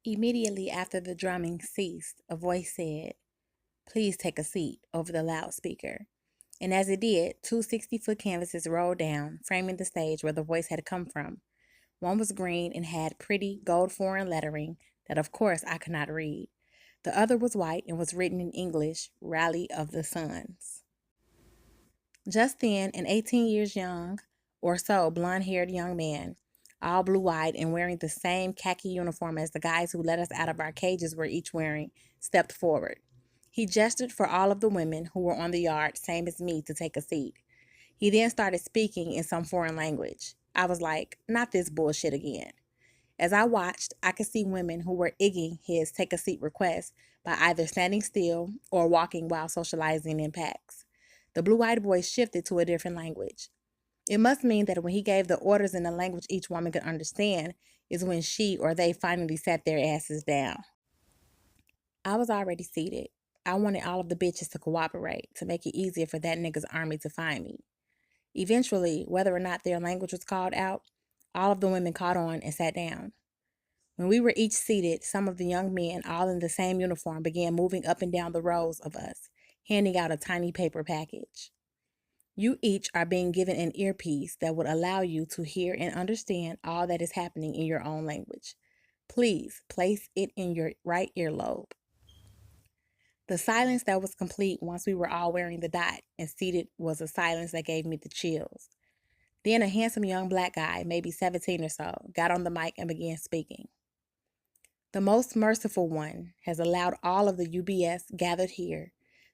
Immediately after the drumming ceased, a voice said, "Please take a seat," over the loudspeaker. And as it did, two 60-foot canvases rolled down, framing the stage where the voice had come from. One was green and had pretty gold foreign lettering that, of course, I could not read. The other was white and was written in English, "Rally of the Sons." Just then, an 18 years young or so blonde-haired young man, all blue-eyed and wearing the same khaki uniform as the guys who let us out of our cages were each wearing, stepped forward. He gestured for all of the women who were on the yard, same as me, to take a seat. He then started speaking in some foreign language. I was like, not this bullshit again. As I watched, I could see women who were egging his take a seat request by either standing still or walking while socializing in packs. The blue-eyed voice shifted to a different language. It must mean that when he gave the orders in a language each woman could understand is when she or they finally sat their asses down. I was already seated. I wanted all of the bitches to cooperate to make it easier for that nigga's army to find me. Eventually, whether or not their language was called out, all of the women caught on and sat down. When we were each seated, some of the young men, all in the same uniform, began moving up and down the rows of us, handing out a tiny paper package. You each are being given an earpiece that would allow you to hear and understand all that is happening in your own language. Please place it in your right earlobe. The silence that was complete once we were all wearing the dot and seated was a silence that gave me the chills. Then a handsome young black guy, maybe 17 or so, got on the mic and began speaking. The most merciful one has allowed all of the UBS gathered here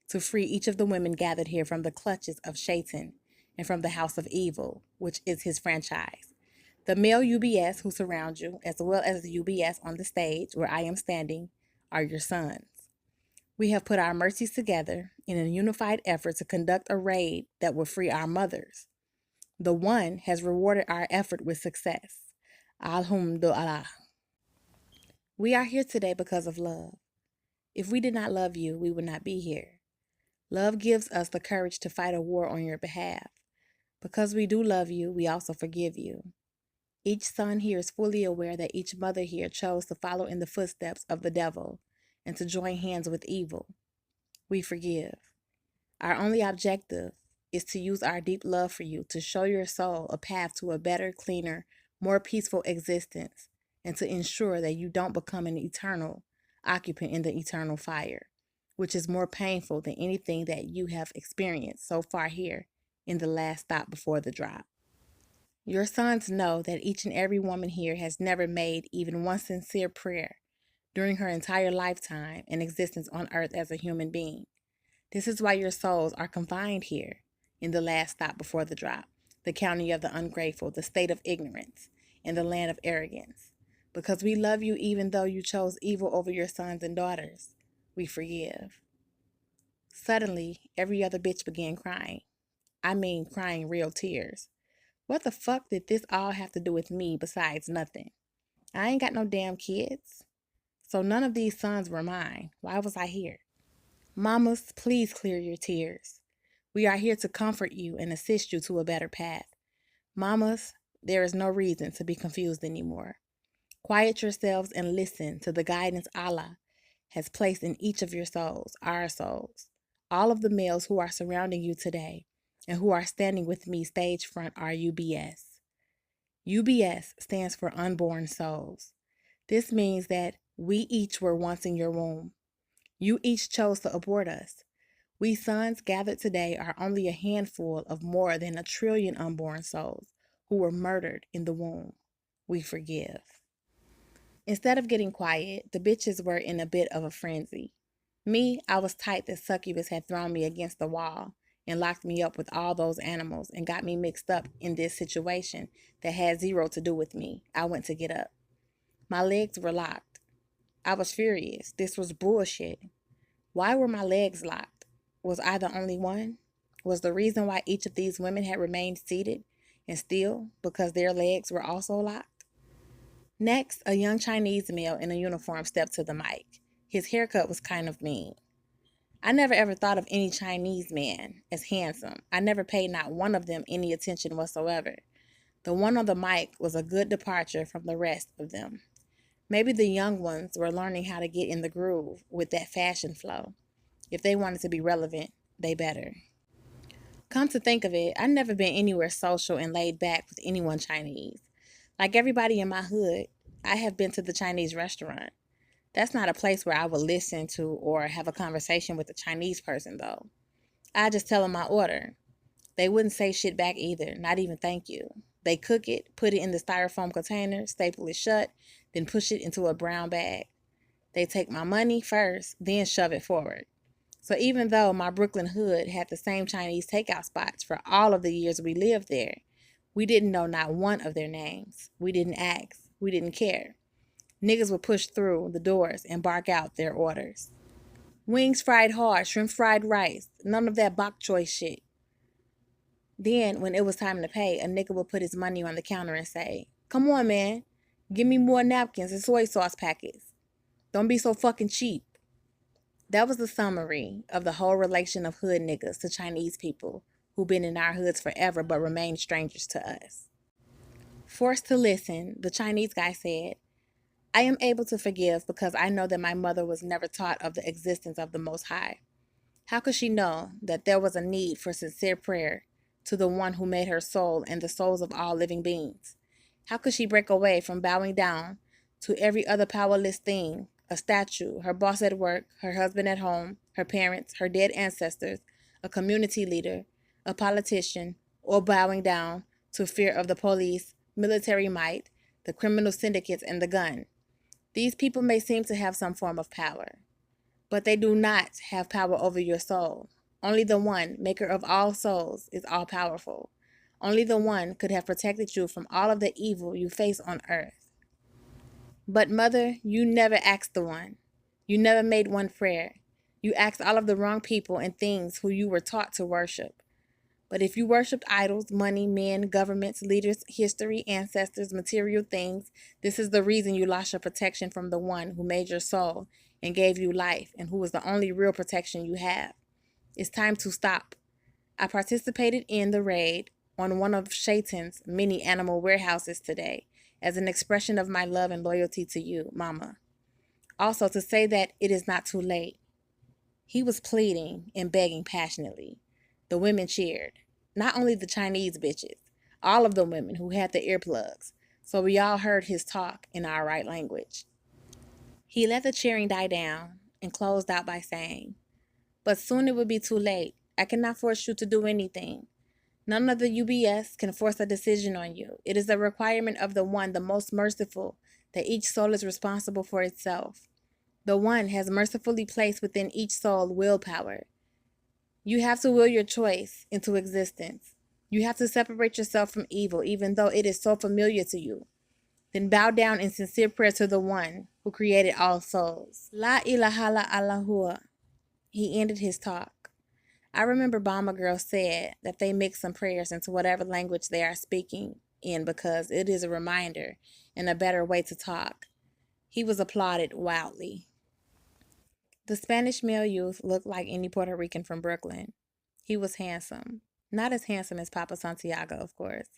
to free each of the women gathered here from the clutches of Shaitan and from the house of evil, which is his franchise. The male UBS who surround you, as well as the UBS on the stage where I am standing, are your sons. We have put our mercies together in a unified effort to conduct a raid that will free our mothers. The one has rewarded our effort with success. Alhamdulillah. We are here today because of love. If we did not love you, we would not be here. Love gives us the courage to fight a war on your behalf. Because we do love you, we also forgive you. Each son here is fully aware that each mother here chose to follow in the footsteps of the devil and to join hands with evil. We forgive. Our only objective is to use our deep love for you to show your soul a path to a better, cleaner, more peaceful existence, and to ensure that you don't become an eternal occupant in the eternal fire, which is more painful than anything that you have experienced so far here in the last stop before the drop. Your sons know that each and every woman here has never made even one sincere prayer during her entire lifetime and existence on earth as a human being. This is why your souls are confined here in the last stop before the drop, the county of the ungrateful, the state of ignorance, and the land of arrogance. Because we love you even though you chose evil over your sons and daughters, we forgive. Suddenly, every other bitch began crying. I mean, crying real tears. What the fuck did this all have to do with me besides nothing? I ain't got no damn kids. So none of these sons were mine. Why was I here? Mamas, please clear your tears. We are here to comfort you and assist you to a better path. Mamas, there is no reason to be confused anymore. Quiet yourselves and listen to the guidance Allah has placed in each of your souls, our souls. All of the males who are surrounding you today and who are standing with me stage front are UBS. UBS stands for unborn souls. This means that we each were once in your womb. You each chose to abort us. We sons gathered today are only a handful of more than 1 trillion unborn souls who were murdered in the womb. We forgive. Instead of getting quiet, the bitches were in a bit of a frenzy. Me, I was tight that Succubus had thrown me against the wall and locked me up with all those animals and got me mixed up in this situation that had zero to do with me. I went to get up. My legs were locked. I was furious. This was bullshit. Why were my legs locked? Was I the only one? Was the reason why each of these women had remained seated and still because their legs were also locked? Next, a young Chinese male in a uniform stepped to the mic. His haircut was kind of mean. I never ever thought of any Chinese man as handsome. I never paid not one of them any attention whatsoever. The one on the mic was a good departure from the rest of them. Maybe the young ones were learning how to get in the groove with that fashion flow. If they wanted to be relevant, they better. Come to think of it, I've never been anywhere social and laid back with anyone Chinese. Like everybody in my hood, I have been to the Chinese restaurant. That's not a place where I would listen to or have a conversation with a Chinese person, though. I just tell them my order. They wouldn't say shit back either, not even thank you. They cook it, put it in the styrofoam container, staple it shut, then push it into a brown bag. They take my money first, then shove it forward. So even though my Brooklyn hood had the same Chinese takeout spots for all of the years we lived there, we didn't know not one of their names. We didn't ask. We didn't care. Niggas would push through the doors and bark out their orders. Wings fried hard, shrimp fried rice, none of that bok choy shit. Then, when it was time to pay, a nigga would put his money on the counter and say, "Come on, man, give me more napkins and soy sauce packets. Don't be so fucking cheap." That was the summary of the whole relation of hood niggas to Chinese people who've been in our hoods forever but remain strangers to us. Forced to listen, the Chinese guy said, "I am able to forgive because I know that my mother was never taught of the existence of the Most High. How could she know that there was a need for sincere prayer to the one who made her soul and the souls of all living beings? How could she break away from bowing down to every other powerless thing, a statue, her boss at work, her husband at home, her parents, her dead ancestors, a community leader, a politician, or bowing down to fear of the police, military might, the criminal syndicates, and the gun? These people may seem to have some form of power, but they do not have power over your soul. Only the one, maker of all souls, is all powerful. Only the one could have protected you from all of the evil you face on earth. But mother, you never asked the one. You never made one prayer. You asked all of the wrong people and things who you were taught to worship. But if you worshipped idols, money, men, governments, leaders, history, ancestors, material things, this is the reason you lost your protection from the one who made your soul and gave you life and who is the only real protection you have. It's time to stop. I participated in the raid on one of Shaitan's many animal warehouses today as an expression of my love and loyalty to you, Mama. Also to say that it is not too late." He was pleading and begging passionately. The women cheered. Not only the Chinese bitches, all of the women who had the earplugs, so we all heard his talk in our right language. He let the cheering die down and closed out by saying, "But soon it will be too late. I cannot force you to do anything. None of the UBS can force a decision on you. It is a requirement of the one, the most merciful, that each soul is responsible for itself. The one has mercifully placed within each soul willpower. You have to will your choice into existence. You have to separate yourself from evil, even though it is so familiar to you. Then bow down in sincere prayer to the one who created all souls. La ilaha illallah." He ended his talk. I remember Bama Girl said that they mix some prayers into whatever language they are speaking in because it is a reminder and a better way to talk. He was applauded wildly. The Spanish male youth looked like any Puerto Rican from Brooklyn. He was handsome. Not as handsome as Papa Santiago, of course.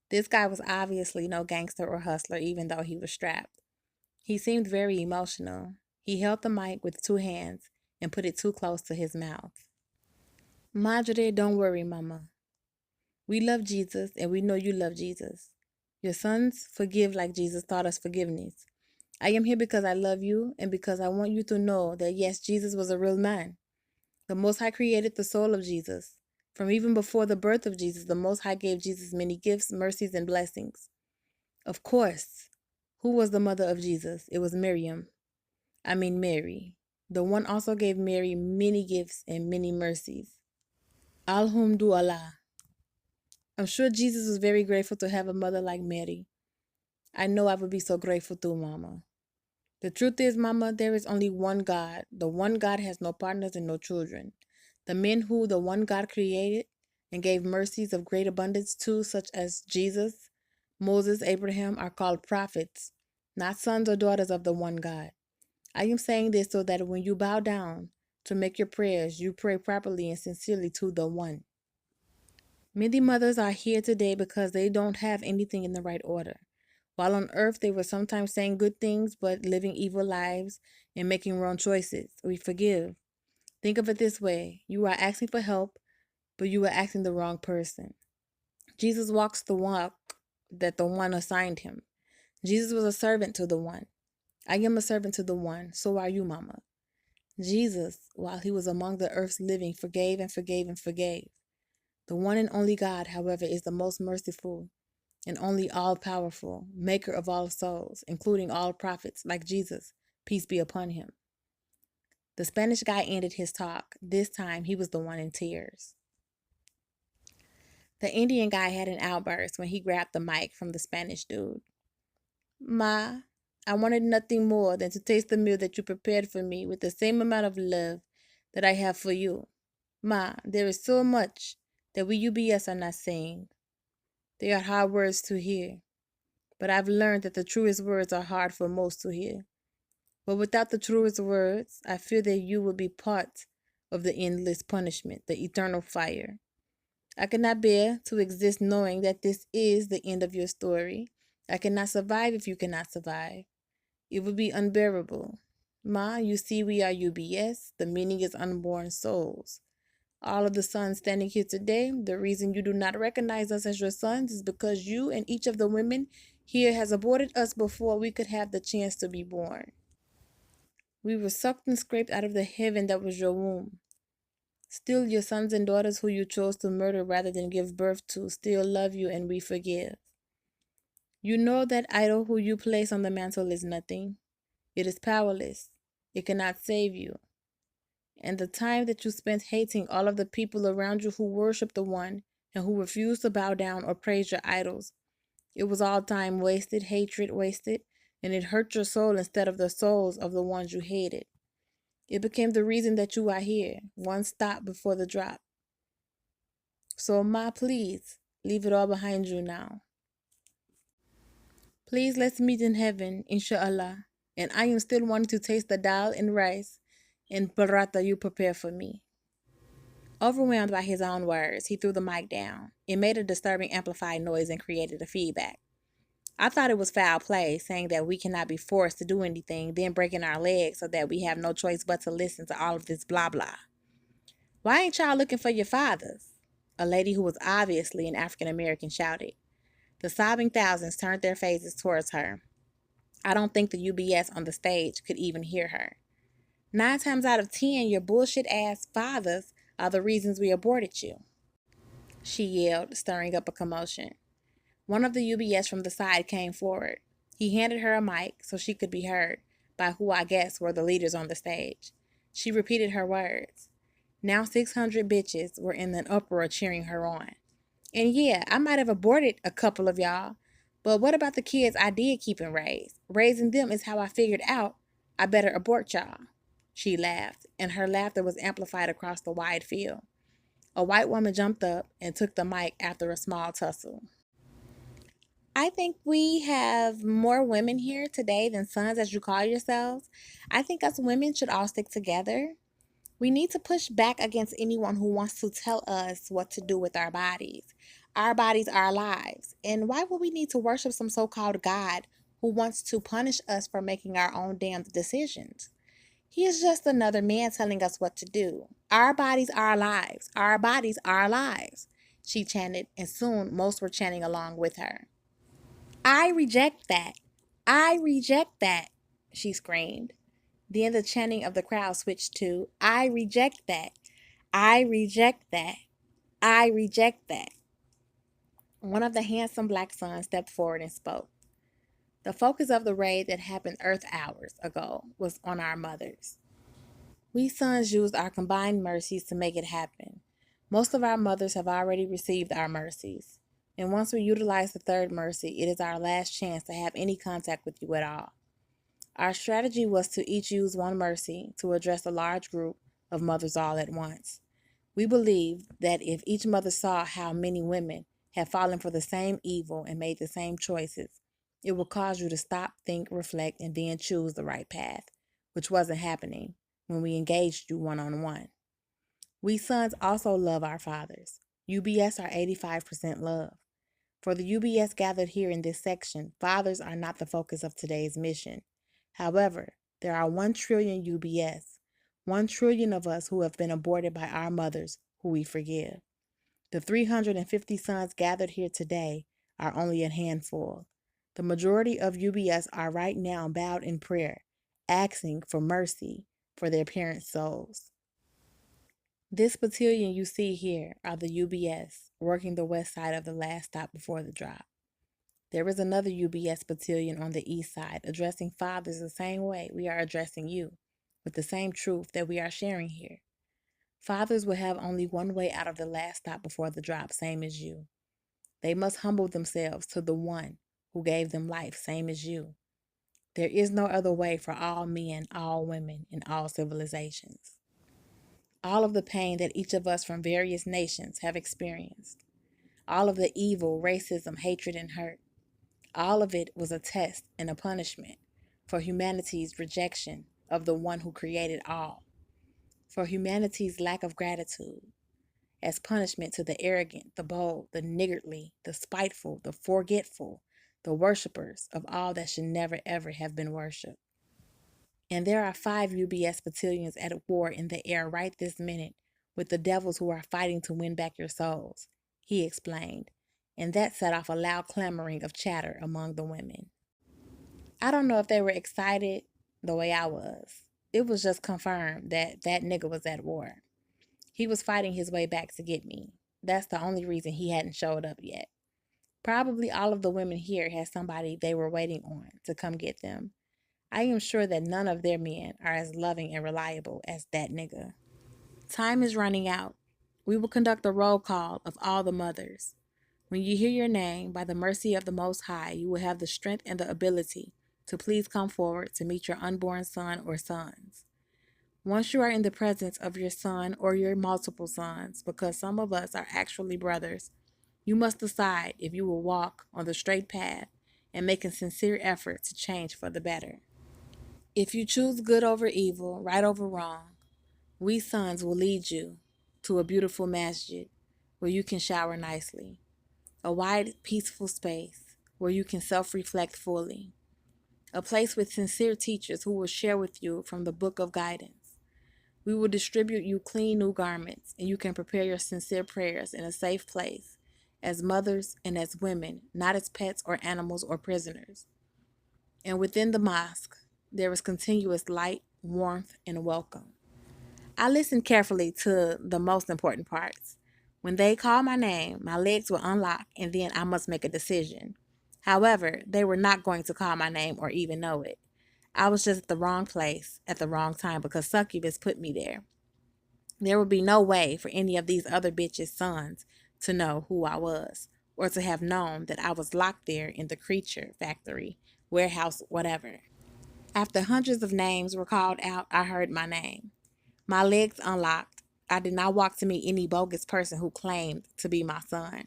This guy was obviously no gangster or hustler, even though he was strapped. He seemed very emotional. He held the mic with two hands and put it too close to his mouth. "Madre, don't worry, Mama. We love Jesus and we know you love Jesus. Your sons forgive like Jesus taught us forgiveness. I am here because I love you and because I want you to know that yes, Jesus was a real man. The Most High created the soul of Jesus. From even before the birth of Jesus, the Most High gave Jesus many gifts, mercies, and blessings. Of course, who was the mother of Jesus? It was Mary. The one also gave Mary many gifts and many mercies. Alhamdulillah. I'm sure Jesus was very grateful to have a mother like Mary. I know I would be so grateful too, Mama. The truth is, Mama, there is only one God. The one God has no partners and no children. The men who the one God created and gave mercies of great abundance to, such as Jesus, Moses, Abraham, are called prophets, not sons or daughters of the one God. I am saying this so that when you bow down to make your prayers, you pray properly and sincerely to the one. Many mothers are here today because they don't have anything in the right order. While on earth, they were sometimes saying good things, but living evil lives and making wrong choices. We forgive. Think of it this way. You are asking for help, but you are asking the wrong person. Jesus walks the walk that the one assigned him. Jesus was a servant to the one. I am a servant to the one. So are you, Mama. Jesus, while he was among the earth's living, forgave and forgave and forgave. The one and only God, however, is the most merciful and only all-powerful, maker of all souls, including all prophets, like Jesus, peace be upon him. The Spanish guy ended his talk. This time, he was the one in tears. The Indian guy had an outburst when he grabbed the mic from the Spanish dude. Ma, I wanted nothing more than to taste the meal that you prepared for me with the same amount of love that I have for you. Ma, there is so much that we UBS are not saying. They are hard words to hear, but I've learned that the truest words are hard for most to hear. But without the truest words, I fear that you will be part of the endless punishment, the eternal fire. I cannot bear to exist knowing that this is the end of your story. I cannot survive if you cannot survive. It would be unbearable. Ma, you see we are UBS. The meaning is unborn souls. All of the sons standing here today, the reason you do not recognize us as your sons is because you and each of the women here has aborted us before we could have the chance to be born. We were sucked and scraped out of the heaven that was your womb. Still, your sons and daughters who you chose to murder rather than give birth to still love you and we forgive. You know that idol who you place on the mantle is nothing. It is powerless. It cannot save you. And the time that you spent hating all of the people around you who worship the one and who refuse to bow down or praise your idols, it was all time wasted, hatred wasted, and it hurt your soul instead of the souls of the ones you hated. It became the reason that you are here, one stop before the drop. So, Ma, please, leave it all behind you now. Please, let's meet in heaven, inshallah. And I am still wanting to taste the dal and rice and paratha you prepare for me. Overwhelmed by his own words, he threw the mic down. It made a disturbing amplified noise and created a feedback. I thought it was foul play, saying that we cannot be forced to do anything, then breaking our legs so that we have no choice but to listen to all of this blah blah. Why ain't y'all looking for your fathers? A lady who was obviously an African American shouted. The sobbing thousands turned their faces towards her. I don't think the UBS on the stage could even hear her. 9 times out of 10, your bullshit ass fathers are the reasons we aborted you, she yelled, stirring up a commotion. One of the UBS from the side came forward. He handed her a mic so she could be heard by who I guess were the leaders on the stage. She repeated her words. Now 600 bitches were in an uproar cheering her on. And yeah, I might have aborted a couple of y'all, but what about the kids I did keep and raise? Raising them is how I figured out I better abort y'all. She laughed, and her laughter was amplified across the wide field. A white woman jumped up and took the mic after a small tussle. I think we have more women here today than sons, as you call yourselves. I think us women should all stick together. We need to push back against anyone who wants to tell us what to do with our bodies. Our bodies are our lives. And why would we need to worship some so-called God who wants to punish us for making our own damn decisions? He is just another man telling us what to do. Our bodies are our lives. Our bodies are our lives, she chanted, and soon most were chanting along with her. I reject that. I reject that, she screamed. Then the chanting of the crowd switched to, I reject that. I reject that. I reject that. One of the handsome black sons stepped forward and spoke. The focus of the raid that happened Earth hours ago was on our mothers. We sons used our combined mercies to make it happen. Most of our mothers have already received our mercies. And once we utilize the third mercy, it is our last chance to have any contact with you at all. Our strategy was to each use one mercy to address a large group of mothers all at once. We believed that if each mother saw how many women had fallen for the same evil and made the same choices, it would cause you to stop, think, reflect, and then choose the right path, which wasn't happening when we engaged you one-on-one. We sons also love our fathers. UBS are 85% love. For the UBS gathered here in this section, fathers are not the focus of today's mission. However, there are 1 trillion UBS, 1 trillion of us who have been aborted by our mothers who we forgive. The 350 sons gathered here today are only a handful. The majority of UBS are right now bowed in prayer, asking for mercy for their parents' souls. This battalion you see here are the UBS, working the west side of the last stop before the drop. There is another UBS battalion on the east side addressing fathers the same way we are addressing you, with the same truth that we are sharing here. Fathers will have only one way out of the last stop before the drop, same as you. They must humble themselves to the one who gave them life, same as you. There is no other way for all men, all women, and all civilizations. All of the pain that each of us from various nations have experienced, all of the evil, racism, hatred, and hurt, all of it was a test and a punishment for humanity's rejection of the one who created all, for humanity's lack of gratitude, as punishment to the arrogant, the bold, the niggardly, the spiteful, the forgetful, the worshippers of all that should never ever have been worshipped. And there are 5 UBS battalions at war in the air right this minute with the devils who are fighting to win back your souls, he explained, and that set off a loud clamoring of chatter among the women. I don't know if they were excited the way I was. It was just confirmed that that nigga was at war. He was fighting his way back to get me. That's the only reason he hadn't showed up yet. Probably all of the women here had somebody they were waiting on to come get them. I am sure that none of their men are as loving and reliable as that nigga. Time is running out. We will conduct a roll call of all the mothers. When you hear your name, by the mercy of the Most High, you will have the strength and the ability to please come forward to meet your unborn son or sons. Once you are in the presence of your son or your multiple sons, because some of us are actually brothers, you must decide if you will walk on the straight path and make a sincere effort to change for the better. If you choose good over evil, right over wrong, we sons will lead you to a beautiful masjid where you can shower nicely, a wide, peaceful space where you can self-reflect fully, a place with sincere teachers who will share with you from the book of guidance. We will distribute you clean new garments, and you can prepare your sincere prayers in a safe place, as mothers and as women, not as pets or animals or prisoners. And within the mosque, there is continuous light, warmth, and welcome. I listened carefully to the most important parts. When they called my name, my legs will unlock, and then I must make a decision. However, they were not going to call my name or even know it. I was just at the wrong place at the wrong time because succubus put me there. There would be no way for any of these other bitches' sons to know who I was, or to have known that I was locked there in the creature factory, warehouse, whatever. After hundreds of names were called out, I heard my name. My legs unlocked. I did not walk to meet any bogus person who claimed to be my son.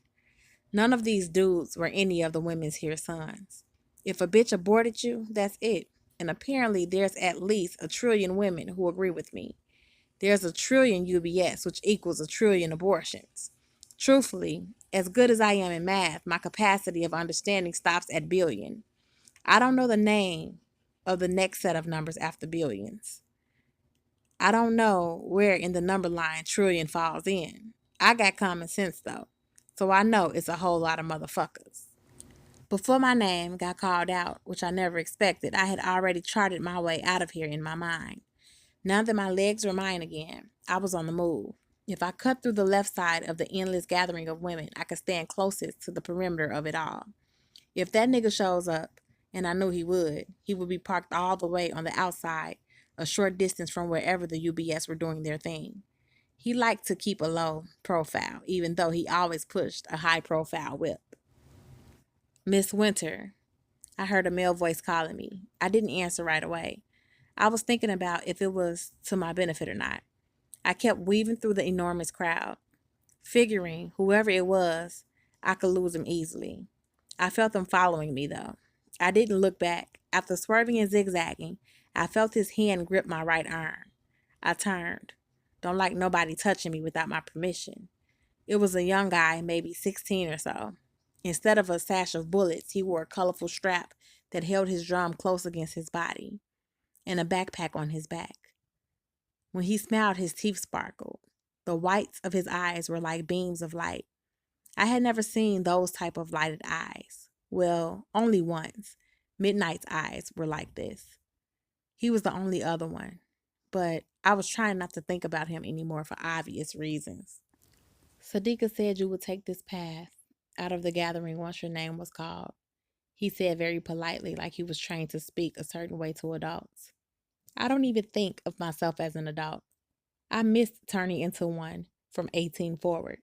None of these dudes were any of the women's here sons. If a bitch aborted you, that's it. And apparently there's at least 1 trillion women who agree with me. There's 1 trillion UBS, which equals 1 trillion abortions. Truthfully, as good as I am in math, my capacity of understanding stops at billion. I don't know the name of the next set of numbers after billions. I don't know where in the number line trillion falls in. I got common sense though, so I know it's a whole lot of motherfuckers. Before my name got called out, which I never expected, I had already charted my way out of here in my mind. Now that my legs were mine again, I was on the move. If I cut through the left side of the endless gathering of women, I could stand closest to the perimeter of it all. If that nigga shows up, and I knew he would be parked all the way on the outside, a short distance from wherever the UBS were doing their thing. He liked to keep a low profile, even though he always pushed a high profile whip. Miss Winter, I heard a male voice calling me. I didn't answer right away. I was thinking about if it was to my benefit or not. I kept weaving through the enormous crowd, figuring whoever it was, I could lose him easily. I felt him following me though. I didn't look back. After swerving and zigzagging, I felt his hand grip my right arm. I turned. Don't like nobody touching me without my permission. It was a young guy, maybe 16 or so. Instead of a sash of bullets, he wore a colorful strap that held his drum close against his body and a backpack on his back. When he smiled, his teeth sparkled. The whites of his eyes were like beams of light. I had never seen those type of lighted eyes. Well, only once. Midnight's eyes were like this. He was the only other one. But I was trying not to think about him anymore for obvious reasons. Sadiqa said you would take this path out of the gathering once your name was called. He said very politely, like he was trained to speak a certain way to adults. I don't even think of myself as an adult. I missed turning into one from 18 forward.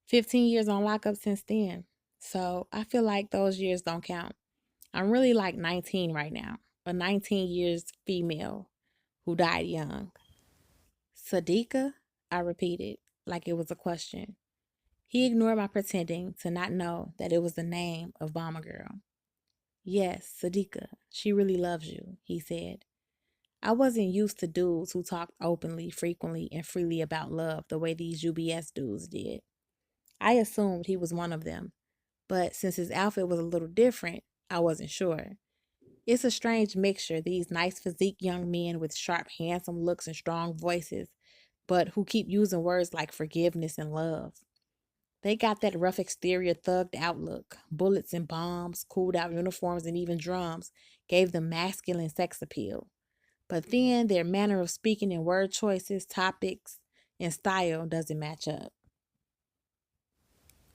15 years on lockup since then. So I feel like those years don't count. I'm really like 19 right now. A 19 years female who died young. Sadiqa? I repeated, like it was a question. He ignored my pretending to not know that it was the name of Bomber Girl. Yes, Sadiqa, she really loves you, he said. I wasn't used to dudes who talked openly, frequently, and freely about love the way these UBS dudes did. I assumed he was one of them, but since his outfit was a little different, I wasn't sure. It's a strange mixture, these nice physique young men with sharp, handsome looks and strong voices, but who keep using words like forgiveness and love. They got that rough exterior thugged outlook. Bullets and bombs, cooled out uniforms, and even drums gave them masculine sex appeal. But then their manner of speaking and word choices, topics, and style doesn't match up.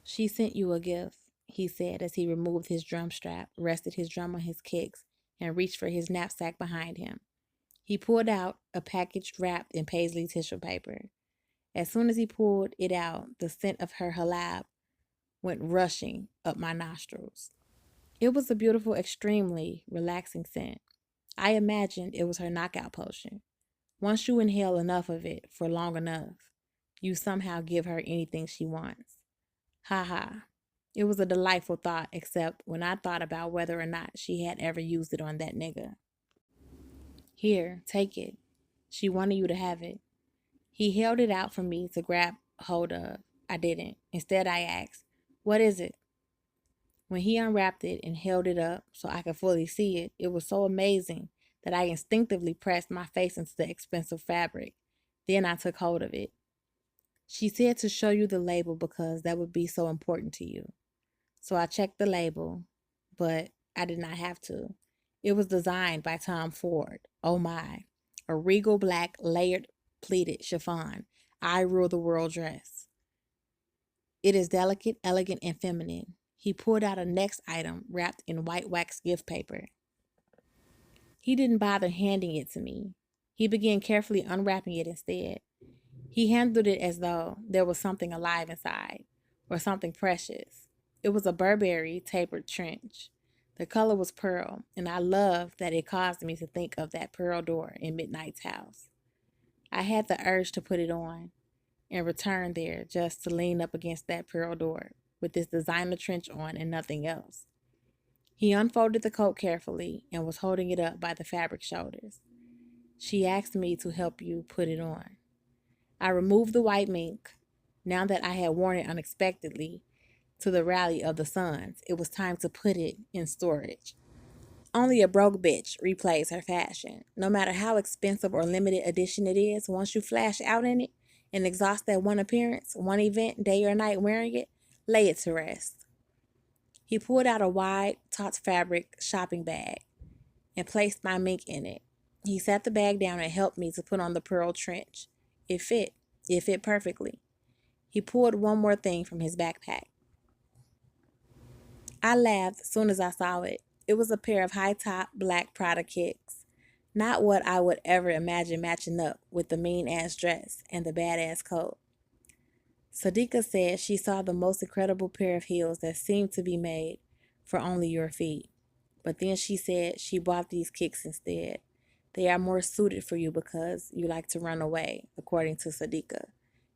She sent you a gift, he said as he removed his drum strap, rested his drum on his kicks, and reached for his knapsack behind him. He pulled out a package wrapped in paisley tissue paper. As soon as he pulled it out, the scent of her halab went rushing up my nostrils. It was a beautiful, extremely relaxing scent. I imagined it was her knockout potion. Once you inhale enough of it for long enough, you somehow give her anything she wants. Ha ha. It was a delightful thought, except when I thought about whether or not she had ever used it on that nigga. Here, take it. She wanted you to have it. He held it out for me to grab hold of. I didn't. Instead, I asked, what is it? When he unwrapped it and held it up so I could fully see it, it was so amazing that I instinctively pressed my face into the expensive fabric. Then I took hold of it. She said to show you the label because that would be so important to you. So I checked the label, but I did not have to. It was designed by Tom Ford. Oh my. A regal black layered pleated chiffon. I rule the world dress. It is delicate, elegant, and feminine. He pulled out a next item wrapped in white wax gift paper. He didn't bother handing it to me. He began carefully unwrapping it instead. He handled it as though there was something alive inside, or something precious. It was a Burberry tapered trench. The color was pearl, and I loved that it caused me to think of that pearl door in Midnight's house. I had the urge to put it on and return there just to lean up against that pearl door with this designer trench on and nothing else. He unfolded the coat carefully and was holding it up by the fabric shoulders. She asked me to help you put it on. I removed the white mink. Now that I had worn it unexpectedly to the rally of the sons, it was time to put it in storage. Only a broke bitch replays her fashion. No matter how expensive or limited edition it is, once you flash out in it and exhaust that one appearance, one event, day or night wearing it, lay it to rest. He pulled out a wide, taut fabric shopping bag and placed my mink in it. He sat the bag down and helped me to put on the pearl trench. It fit. It fit perfectly. He pulled one more thing from his backpack. I laughed as soon as I saw it. It was a pair of high-top black Prada kicks. Not what I would ever imagine matching up with the mean-ass dress and the badass coat. Sadiqa said she saw the most incredible pair of heels that seemed to be made for only your feet. But then she said she bought these kicks instead. They are more suited for you because you like to run away, according to Sadiqa,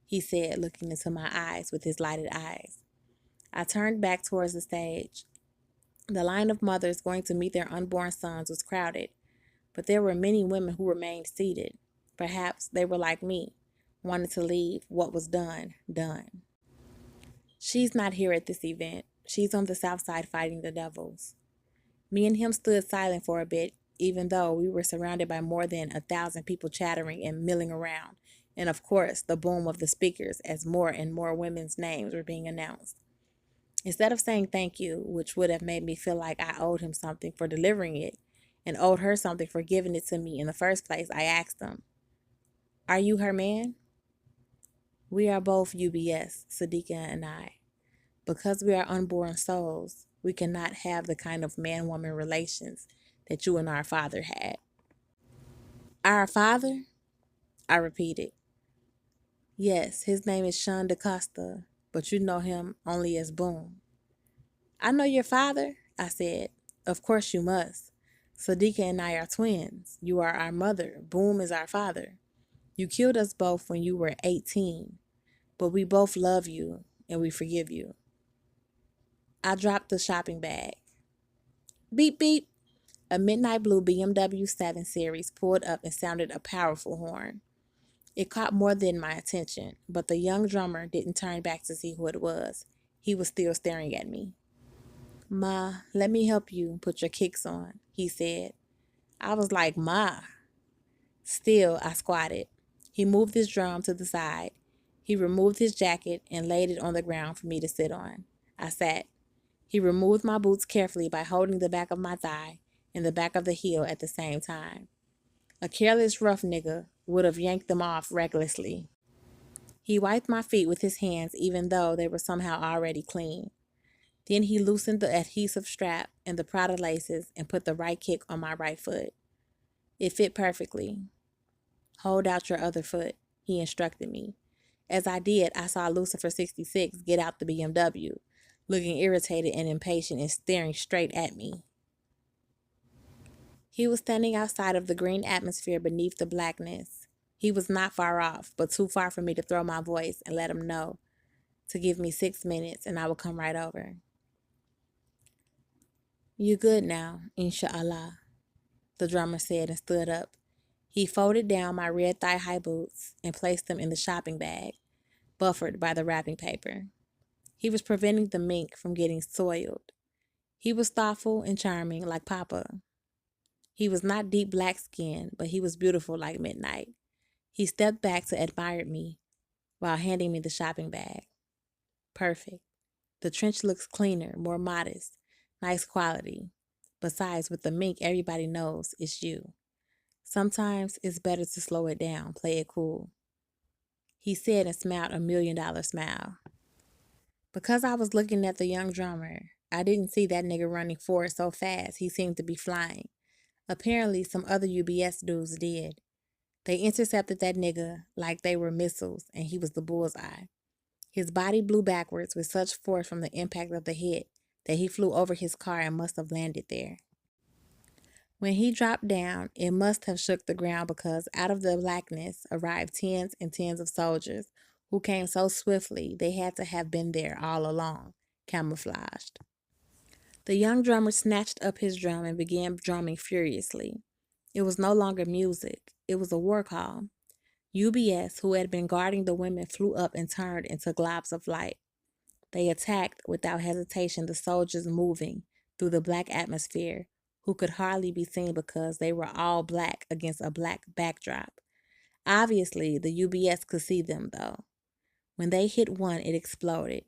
he said, looking into my eyes with his lighted eyes. I turned back towards the stage. The line of mothers going to meet their unborn sons was crowded, but there were many women who remained seated. Perhaps they were like me, wanted to leave what was done, done. She's not here at this event. She's on the south side fighting the devils. Me and him stood silent for a bit, even though we were surrounded by more than 1,000 people chattering and milling around, and of course the boom of the speakers as more and more women's names were being announced. Instead of saying thank you, which would have made me feel like I owed him something for delivering it, and owed her something for giving it to me in the first place, I asked him, "Are you her man?" "We are both UBS, Sadiqa and I. Because we are unborn souls, we cannot have the kind of man-woman relations that you and our father had." "Our father?" I repeated. "Yes, his name is Sean DaCosta, but you know him only as Boom." "I know your father," I said. "Of course you must. Sadiqa and I are twins. You are our mother. Boom is our father. You killed us both when you were 18, but we both love you and we forgive you." I dropped the shopping bag. Beep, beep. A midnight blue BMW 7 Series pulled up and sounded a powerful horn. It caught more than my attention, but the young drummer didn't turn back to see who it was. He was still staring at me. "Ma, let me help you put your kicks on," he said. I was like, "Ma." Still, I squatted. He moved his drum to the side. He removed his jacket and laid it on the ground for me to sit on. I sat. He removed my boots carefully by holding the back of my thigh and the back of the heel at the same time. A careless rough nigga would have yanked them off recklessly. He wiped my feet with his hands even though they were somehow already clean. Then he loosened the adhesive strap and the Prada laces and put the right kick on my right foot. It fit perfectly. "Hold out your other foot," he instructed me. As I did, I saw Lucifer 66 get out the BMW, looking irritated and impatient and staring straight at me. He was standing outside of the green atmosphere beneath the blackness. He was not far off, but too far for me to throw my voice and let him know to give me 6 minutes and I would come right over. "You good now, inshallah," the drummer said and stood up. He folded down my red thigh-high boots and placed them in the shopping bag, buffered by the wrapping paper. He was preventing the mink from getting soiled. He was thoughtful and charming like Papa. He was not deep black skinned, but he was beautiful like midnight. He stepped back to admire me while handing me the shopping bag. "Perfect. The trench looks cleaner, more modest, nice quality. Besides, with the mink, everybody knows it's you. Sometimes it's better to slow it down, play it cool," he said and smiled a $1,000,000 smile. Because I was looking at the young drummer, I didn't see that nigga running forward so fast he seemed to be flying. Apparently, some other UBS dudes did. They intercepted that nigga like they were missiles, and he was the bullseye. His body blew backwards with such force from the impact of the hit that he flew over his car and must have landed there. When he dropped down, it must have shook the ground because out of the blackness arrived tens and tens of soldiers who came so swiftly they had to have been there all along, camouflaged. The young drummer snatched up his drum and began drumming furiously. It was no longer music. It was a war call. UBS, who had been guarding the women, flew up and turned into globs of light. They attacked without hesitation the soldiers moving through the black atmosphere, who could hardly be seen because they were all black against a black backdrop. Obviously, the UBS could see them, though. When they hit one, it exploded.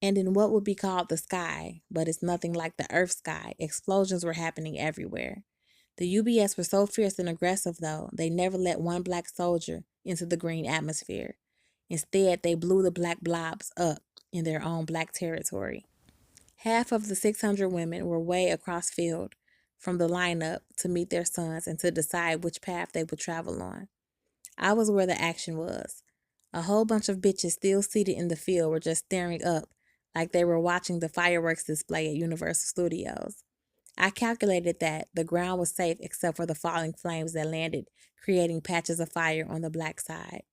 And in what would be called the sky, but it's nothing like the Earth sky, explosions were happening everywhere. The UBS were so fierce and aggressive, though, they never let one black soldier into the green atmosphere. Instead, they blew the black blobs up in their own black territory. Half of the 600 women were way across field from the lineup to meet their sons and to decide which path they would travel on. I was where the action was. A whole bunch of bitches still seated in the field were just staring up like they were watching the fireworks display at Universal Studios. I calculated that the ground was safe except for the falling flames that landed, creating patches of fire on the black side.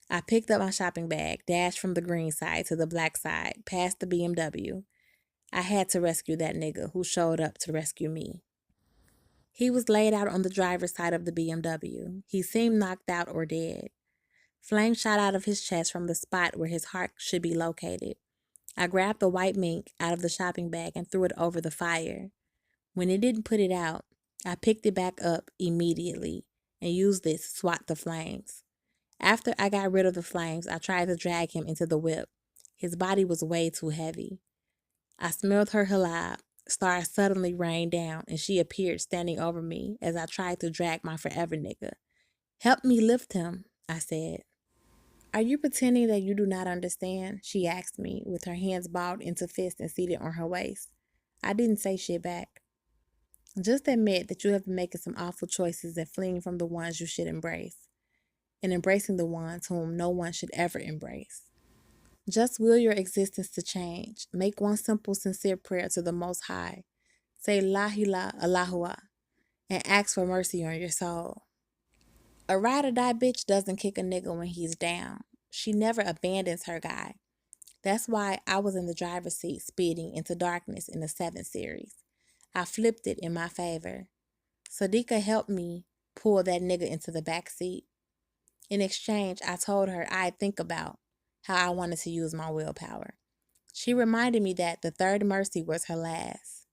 I picked up my shopping bag, dashed from the green side to the black side, past the BMW. I had to rescue that nigga who showed up to rescue me. He was laid out on the driver's side of the BMW. He seemed knocked out or dead. Flame shot out of his chest from the spot where his heart should be located. I grabbed the white mink out of the shopping bag and threw it over the fire. When it didn't put it out, I picked it back up immediately and used it to swat the flames. After I got rid of the flames, I tried to drag him into the whip. His body was way too heavy. I smelled her halab. Stars suddenly rained down, and she appeared standing over me as I tried to drag my forever nigga. "Help me lift him," I said. "Are you pretending that you do not understand?" she asked me, with her hands balled into fists and seated on her waist. I didn't say shit back. "Just admit that you have been making some awful choices and fleeing from the ones you should embrace, and embracing the ones whom no one should ever embrace. Just will your existence to change. Make one simple, sincere prayer to the Most High. Say La ilaha Allahua and ask for mercy on your soul. A ride or die bitch doesn't kick a nigga when he's down. She never abandons her guy. That's why I was in the driver's seat speeding into darkness in the 7th series. I flipped it in my favor. Sadiqa helped me pull that nigga into the back seat. In exchange, I told her I'd think about how I wanted to use my willpower. She reminded me that the third mercy was her last.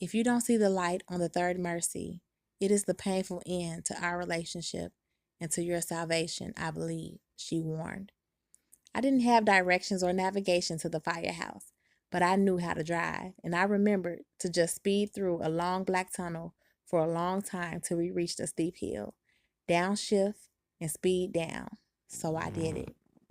If you don't see the light on the third mercy, it is the painful end to our relationship and to your salvation, I believe, she warned. I didn't have directions or navigation to the firehouse, but I knew how to drive, and I remembered to just speed through a long black tunnel for a long time till we reached a steep hill. Downshift and speed down. So I did it.